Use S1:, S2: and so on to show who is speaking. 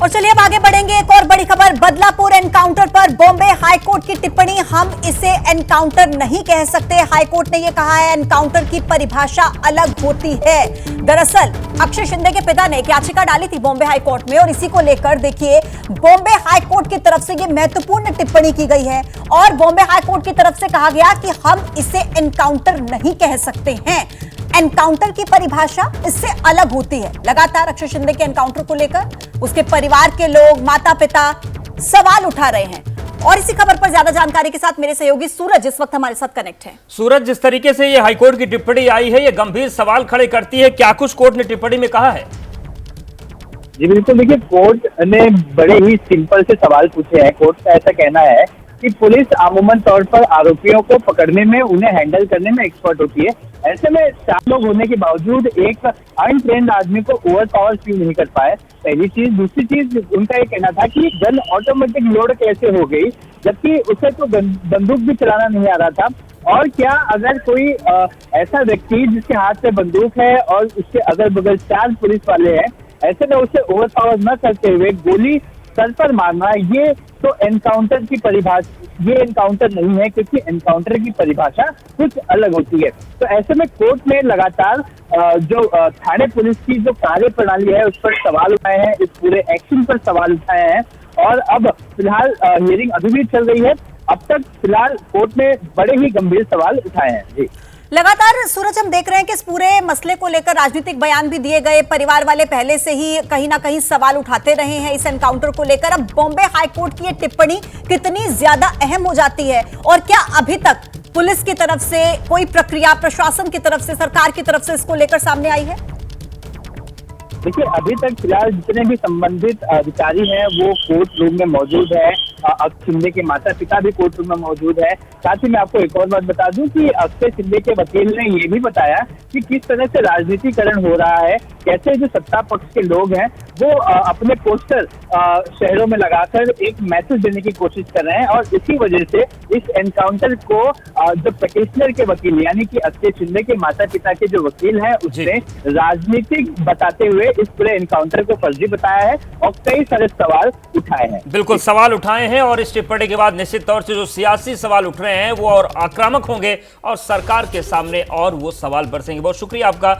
S1: और चलिए अब आगे बढ़ेंगे। एक और बड़ी खबर, बदलापुर एनकाउंटर पर बॉम्बे हाईकोर्ट की टिप्पणी, हम इसे एनकाउंटर नहीं कह सकते। हाईकोर्ट ने यह कहा है एनकाउंटर की परिभाषा अलग होती है। दरअसल अक्षय शिंदे के पिता ने एक याचिका डाली थी बॉम्बे हाईकोर्ट में और इसी को लेकर देखिए बॉम्बे हाईकोर्ट की तरफ से यह महत्वपूर्ण टिप्पणी की गई है और बॉम्बे हाईकोर्ट की तरफ से कहा गया कि हम इसे एनकाउंटर नहीं कह सकते हैं। एनकाउंटर की परिभाषा इससे अलग होती है। लगातार अक्षय शिंदे के एनकाउंटर को लेकर उसके परिवार के लोग, माता पिता सवाल उठा रहे हैं। और इसी खबर पर ज्यादा जानकारी के साथ मेरे सहयोगी सूरज इस वक्त हमारे साथ कनेक्ट है।
S2: सूरज, जिस तरीके से ये हाईकोर्ट की टिप्पणी आई है, ये गंभीर सवाल खड़े करती है। क्या कुछ कोर्ट ने टिप्पणी में कहा है?
S3: जी बिल्कुल, देखिए कोर्ट ने बड़े ही सिंपल से सवाल पूछे हैं। कोर्ट का ऐसा कहना है कि पुलिस अमूमन तौर पर आरोपियों को पकड़ने में, उन्हें हैंडल करने में एक्सपर्ट होती है। ऐसे में 4 लोग होने के बावजूद एक अनट्रेन्ड आदमी को ओवर पावर क्यों नहीं कर पाए, पहली चीज। दूसरी चीज, उनका ये कहना था कि गन ऑटोमेटिक लोड कैसे हो गई, जबकि उसे तो बंदूक भी चलाना नहीं आ रहा था। और क्या अगर कोई ऐसा व्यक्ति जिसके हाथ में बंदूक है और उसके अगल बगल 4 पुलिस वाले हैं, ऐसे में उसे ओवर पावर न करते हुए गोली सर पर मारना, ये तो एनकाउंटर की परिभाषा, ये एनकाउंटर नहीं है, क्योंकि एनकाउंटर की परिभाषा कुछ अलग होती है। तो ऐसे में कोर्ट ने लगातार जो थाने पुलिस की जो कार्य प्रणाली है उस पर सवाल उठाए हैं, इस पूरे एक्शन पर सवाल उठाए हैं। और अब फिलहाल हियरिंग अभी भी चल रही है। अब तक फिलहाल कोर्ट ने बड़े ही गंभीर सवाल उठाए हैं। जी,
S1: लगातार सूरज हम देख रहे हैं कि इस पूरे मसले को लेकर राजनीतिक बयान भी दिए गए। परिवार वाले पहले से ही कहीं ना कहीं सवाल उठाते रहे हैं इस एनकाउंटर को लेकर। अब बॉम्बे हाईकोर्ट की ये टिप्पणी कितनी ज्यादा अहम हो जाती है और क्या अभी तक पुलिस की तरफ से कोई प्रक्रिया, प्रशासन की तरफ से, सरकार की तरफ से इसको लेकर सामने आई है?
S3: देखिए अभी तक फिलहाल जितने भी संबंधित अधिकारी हैं वो कोर्ट रूम में मौजूद है। अक्षय शिंदे के माता पिता भी कोर्ट रूम में मौजूद है। साथ ही मैं आपको एक और बात बता दूं कि अक्षय शिंदे के वकील ने ये भी बताया कि किस तरह से राजनीतिकरण हो रहा है, कैसे जो सत्ता पक्ष के लोग हैं वो अपने पोस्टर शहरों में लगाकर एक मैसेज देने की कोशिश कर रहे हैं। और इसी वजह से इस एनकाउंटर को जो पिटिशनर के वकील यानी कि अक्षय शिंदे के माता पिता के जो वकील हैं उसने राजनीतिक बताते हुए इस पूरे एनकाउंटर को फर्जी बताया है और कई सारे सवाल उठाए हैं।
S2: बिल्कुल सवाल उठाए हैं और इस टिप्पणी के बाद निश्चित तौर से जो सियासी सवाल उठ रहे हैं वो और आक्रामक होंगे और सरकार के सामने और वो सवाल बरसेंगे। बहुत शुक्रिया आपका